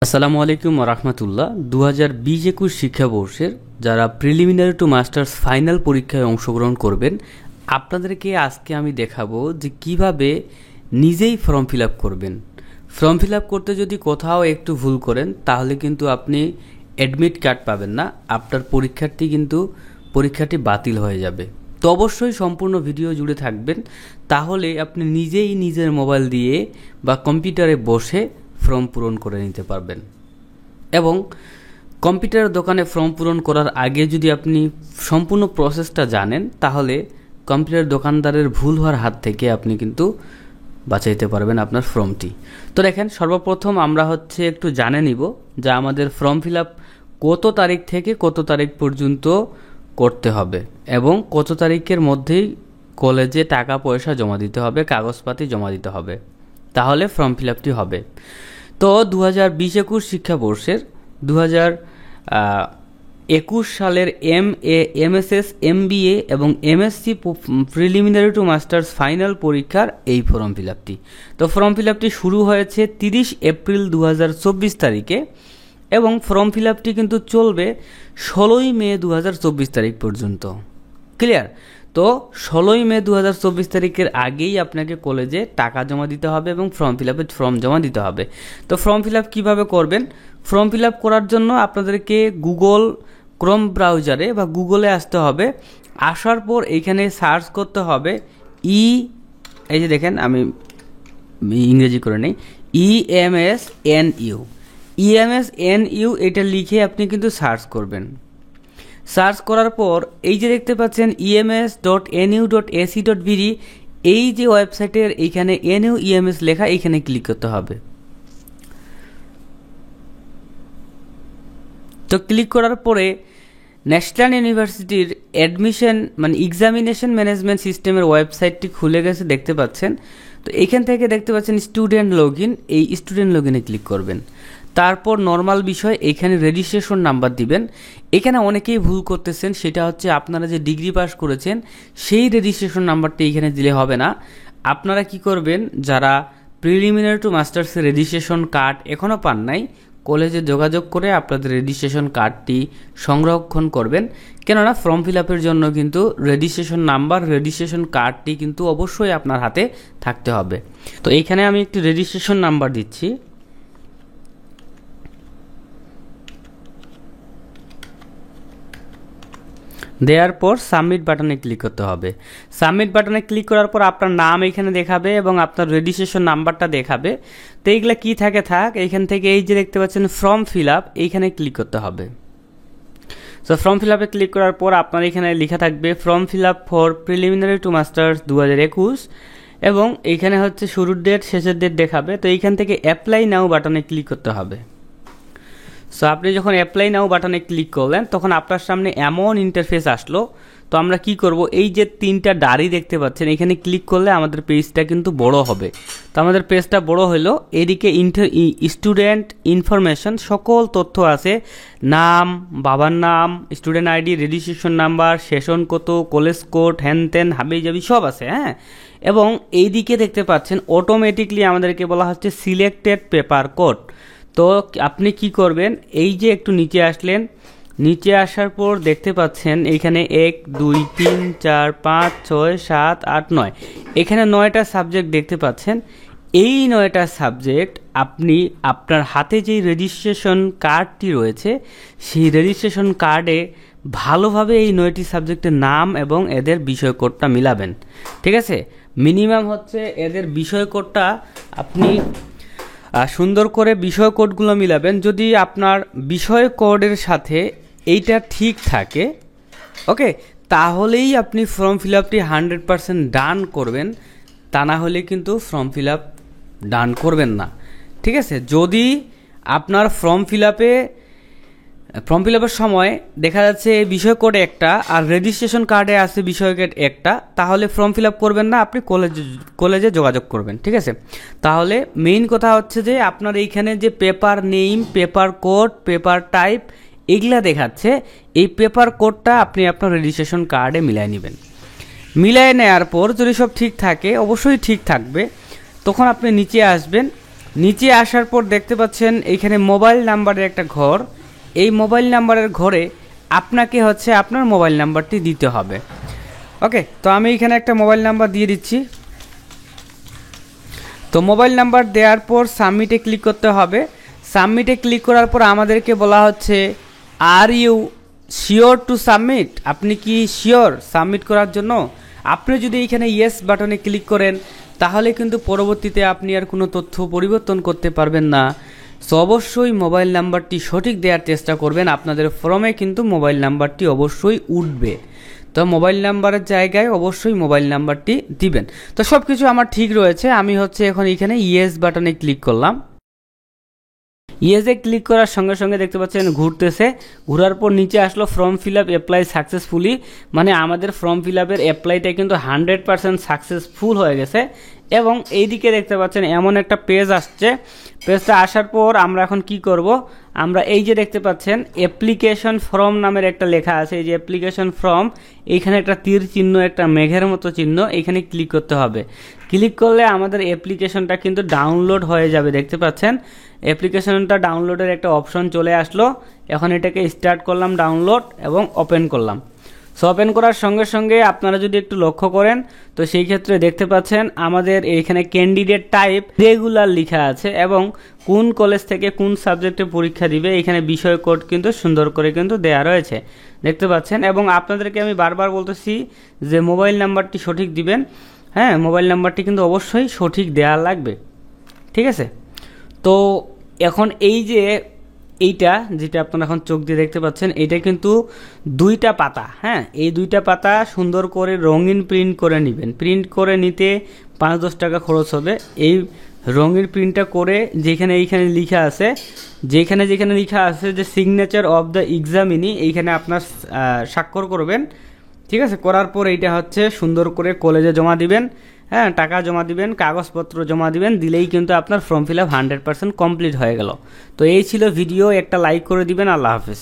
আসসালামু আলাইকুম রাহমাতুল্লাহ। 2020-21 শিক্ষাবর্ষের যারা প্রিলিমিনারি টু মাস্টার্স ফাইনাল পরীক্ষায় অংশগ্রহণ করবেন, আপনাদেরকে আজকে আমি দেখাবো যে কিভাবে নিজেই ফর্ম ফিল আপ করবেন। ফর্ম ফিল আপ করতে যদি কোথাও একটু ভুল করেন তাহলে কিন্তু আপনি অ্যাডমিট কার্ড পাবেন না, আপনার পরীক্ষাটি বাতিল হয়ে যাবে। তো অবশ্যই সম্পূর্ণ ভিডিও জুড়ে থাকবেন, তাহলে আপনি নিজেই নিজের মোবাইল দিয়ে বা কম্পিউটারে বসে ফর্ম পূরণ করে নিতে পারবেন। এবং কম্পিউটার দোকানে ফর্ম পূরণ করার আগে যদি আপনি সম্পূর্ণ প্রসেসটা জানেন, তাহলে কম্পিউটার দোকানদারের ভুল হওয়ার হাত থেকে আপনি কিন্তু বাঁচাইতে পারবেন আপনার ফর্মটি। তো দেখেন, সর্বপ্রথম আমরা একটু জানে নিব যে আমাদের ফর্ম ফিল আপ কত তারিখ থেকে কত তারিখ পর্যন্ত করতে হবে এবং কত তারিখের মধ্যেই কলেজে টাকা পয়সা জমা দিতে হবে, কাগজপাতি জমা দিতে হবে, তাহলে ফর্ম ফিল আপটি হবে। তো 2020-21 শিক্ষাবর্ষের 2021 সালের MA, MSS, MBA এবং MSc preliminary to masters final পরীক্ষার এই ফর্ম ফিল আপটি। তো ফর্ম ফিল আপটি শুরু হয়েছে 30 এপ্রিল 2024 তারিখে এবং ফর্ম ফিল আপটি কিন্তু চলবে 16ই মে 2024 তারিখ পর্যন্ত। ক্লিয়ার? তো 16ই মে 2024 তারিখের আগেই আপনাকে কলেজে টাকা জমা দিতে হবে এবং ফর্ম জমা দিতে হবে। তো ফর্ম ফিল আপ কীভাবে করবেন? ফর্ম ফিল আপ করার জন্য আপনাদেরকে গুগল ক্রোম ব্রাউজারে বা গুগলে আসতে হবে। আসার পর এইখানে সার্চ করতে হবে এই যে দেখেন, আমি ইংরেজি করে নেই, EMSNU এটা লিখে আপনি কিন্তু সার্চ করবেন। সার্চ করার পর এই যে দেখতে পাচ্ছেন ems.nu.ac.bd, এই যে ওয়েবসাইটের এইখানে NU EMS লেখা, এইখানে ক্লিক করতে হবে। তো ক্লিক করার পরে ন্যাশনাল ইউনিভার্সিটির অ্যাডমিশন এক্সামিনেশন ম্যানেজমেন্ট সিস্টেমের ওয়েবসাইটটি খুলে গেছে, দেখতে পাচ্ছেন। তো এইখান থেকে দেখতে পাচ্ছেন স্টুডেন্ট লগ ইন, এই স্টুডেন্ট লগ ইনে ক্লিক করবেন। তারপর নর্মাল বিষয় এইখানে রেজিস্ট্রেশন নাম্বার দিবেন। এখানে অনেকেই ভুল করতেছেন, সেটা হচ্ছে আপনারা যে ডিগ্রি পাস করেছেন সেই রেজিস্ট্রেশন নাম্বারটি এইখানে দিলে হবে না। আপনারা কি করবেন, যারা প্রিলিমিনারি টু মাস্টার্সের রেজিস্ট্রেশন কার্ড এখনও পান নাই, কলেজে যোগাযোগ করে আপনাদের রেজিস্ট্রেশন কার্ডটি সংরক্ষণ করবেন। কেননা ফর্ম ফিল আপের জন্য কিন্তু রেজিস্ট্রেশন কার্ডটি কিন্তু অবশ্যই আপনার হাতে থাকতে হবে। তো এইখানে আমি একটি রেজিস্ট্রেশন নাম্বার দিচ্ছি। দেওয়ার পর সাবমিট বাটনে ক্লিক করতে হবে। সাবমিট বাটনে ক্লিক করার পর আপনার নাম এখানে দেখাবে এবং আপনার রেজিস্ট্রেশন নাম্বারটা দেখাবে। তো এইগুলো কী থাকে থাক, এইখান থেকে এই যে দেখতে পাচ্ছেন ফর্ম ফিল আপ, এইখানে ক্লিক করতে হবে। সো ফর্ম ফিল আপে ক্লিক করার পর আপনার এখানে লেখা থাকবে form fill up for preliminary to masters 2021 এবং এইখানে শুরুর ডেট শেষের ডেট দেখাবে। তো এইখান থেকে অ্যাপ্লাই নাও বাটনে ক্লিক করতে হবে। সো আপনি যখন অ্যাপ্লাই নাও বাটনে ক্লিক করলেন তখন আপনার সামনে এমন ইন্টারফেস আসলো। তো আমরা কি করব, এই যে তিনটা ডাড়ি দেখতে পাচ্ছেন এখানে ক্লিক করলে আমাদের পেজটা কিন্তু বড় হবে। তো আমাদের পেজটা বড় হলো, এদিকে স্টুডেন্ট ইনফরমেশন সকল তথ্য আছে, নাম, বাবার নাম, student ID, registration number, session কত, কলেজ কোড, হ্যান ত্যান হাবি জাবি সব আছে। হ্যাঁ, এবং এইদিকে দেখতে পাচ্ছেন অটোমেটিকলি আমাদেরকে বলা হচ্ছে সিলেক্টেড পেপার কোড। তো আপনি কি করবেন, এই যে একটু নিচে আসলেন, নিচে আসার পর দেখতে পাচ্ছেন এইখানে 1 2 3 4 5 6 7 8 9, এখানে 9টা সাবজেক্ট দেখতে পাচ্ছেন। এই 9টা সাবজেক্ট আপনি আপনার হাতে যেই রেজিস্ট্রেশন কার্ডটি রয়েছে সেই রেজিস্ট্রেশন কার্ডে ভালোভাবে এই 9টি সাবজেক্টের নাম এবং এদের বিষয় কোডটা মিলাবেন। ঠিক আছে? মিনিমাম এদের বিষয় কোডটা আপনি সুন্দর করে বিষয় কোডগুলো মিলাবেন। যদি আপনার বিষয় কোডের সাথে এইটা ঠিক থাকে, ওকে, তাহলেই আপনি ফর্ম ফিল আপটি 100% ডান করবেন, তা না হলে কিন্তু ফর্ম ফিল আপ ডান করবেন না। ঠিক আছে? যদি আপনার ফর্ম ফিল আপের সময় দেখা যাচ্ছে বিষয় কোড একটা আর রেজিস্ট্রেশন কার্ডে আছে বিষয় কোড একটা, তাহলে ফর্ম ফিল আপ করবেন না, আপনি কলেজে যোগাযোগ করবেন। ঠিক আছে? তাহলে মেইন কথা যে আপনার এইখানে যে paper name, paper code, paper type এগুলা দেখাচ্ছে, এই পেপার কোডটা আপনি আপনার রেজিস্ট্রেশন কার্ডে মিলাই নেবেন। মিলাই নেওয়ার পর যদি সব ঠিক থাকে, অবশ্যই ঠিক থাকবে, তখন আপনি নিচে আসবেন, নিচে আসার পর দেখতে পাচ্ছেন এইখানে মোবাইল নাম্বারের একটা ঘর, এই মোবাইল নাম্বারের ঘরে আপনাকে হচ্ছে আপনার মোবাইল নাম্বারটি দিতে হবে। ওকে, তো আমি এখানে একটা মোবাইল নাম্বার দিয়ে দিচ্ছি। তো মোবাইল নাম্বার দেওয়ার পর সাবমিটে ক্লিক করতে হবে। সাবমিটে ক্লিক করার পর আমাদেরকে বলা হচ্ছে are you sure to submit, আপনি কি শিওর সাবমিট করার জন্য? আপনি যদি এখানে ইয়েস বাটনে ক্লিক করেন তাহলে কিন্তু পরবর্তীতে আপনি আর কোনো তথ্য পরিবর্তন করতে পারবেন না। সো অবশ্যই মোবাইল নাম্বারটি সঠিক দেওয়ার চেষ্টা করবেন, আপনাদের ফর্মে কিন্তু মোবাইল নাম্বারটি অবশ্যই উঠবে। তো মোবাইল নাম্বারের জায়গায় অবশ্যই মোবাইল নাম্বারটি দিবেন। তো সব কিছু আমার ঠিক রয়েছে, আমি হচ্ছে এখন এখানে ইয়েস বাটনে ক্লিক করলাম। ইয়েসে ক্লিক করার সঙ্গে সঙ্গে দেখতে পাচ্ছেন ঘুরতেছে, ঘোরার পর নিচে আসলো form fill up apply successfully, মানে আমাদের ফর্ম ফিল আপের অ্যাপ্লাইটা কিন্তু 100% সাকসেসফুল হয়ে গেছে। এবং এইদিকে দেখতে পাচ্ছেন এমন একটা পেজ আসছে, পেজটা আসার পর আমরা এখন কি করব, আমরা এই যে দেখতে পাচ্ছেন অ্যাপ্লিকেশন ফর্ম নামের একটা লেখা আছে, এই যে অ্যাপ্লিকেশন ফর্ম, এইখানে একটা তীর চিহ্ন, একটা মেঘের মতো চিহ্ন, এইখানে ক্লিক করতে হবে। ক্লিক করলে আমাদের অ্যাপ্লিকেশনটা কিন্তু ডাউনলোড হয়ে যাবে। দেখতে পাচ্ছেন অ্যাপ্লিকেশনটা ডাউনলোডের একটা অপশন চলে আসলো। এখন এটাকে স্টার্ট করলাম ডাউনলোড এবং ওপেন করলাম। সো ওপেন করার সঙ্গে সঙ্গে আপনারা যদি একটু লক্ষ্য করেন তো সেই ক্ষেত্রে দেখতে পাচ্ছেন আমাদের এইখানে ক্যান্ডিডেট টাইপ রেগুলার লেখা আছে এবং কোন কলেজ থেকে কোন সাবজেক্টে পরীক্ষা দিবে এখানে বিষয় কোড কিন্তু সুন্দর করে কিন্তু দেয়া রয়েছে, দেখতে পাচ্ছেন। এবং আপনাদেরকে আমি বারবার বলতেছি যে মোবাইল নাম্বারটি সঠিক দিবেন। হ্যাঁ, মোবাইল নাম্বারটি কিন্তু অবশ্যই সঠিক দেয়া লাগবে, ঠিক আছে। তো এখন এই যে এইটা যেটা আপনারা এখন চোখ দিয়ে দেখতে পাচ্ছেন, এইটা কিন্তু দুইটা পাতা। হ্যাঁ, এই দুইটা পাতা সুন্দর করে রঙিন প্রিন্ট করে নেবেন। প্রিন্ট করে নিতে 5-10 টাকা খরচ হবে। এই রঙিন প্রিন্টটা করে যেখানে এইখানে লেখা আছে, যেখানে লেখা আছে যে সিগনেচার অফ দ্য এক্সামিনি, এইখানে আপনার স্বাক্ষর করবেন, ঠিক আছে। করার পর এইটা হচ্ছে সুন্দর করে কলেজে জমা দিবেন। হ্যাঁ, টাকা জমা দিবেন, কাগজপত্র জমা দিবেন, দিলেই কিন্তু আপনার ফর্ম ফিল আপ 100% কমপ্লিট হয়ে গেল। তো এই ছিল ভিডিও, একটা লাইক করে দিবেন। আল্লাহ হাফেজ।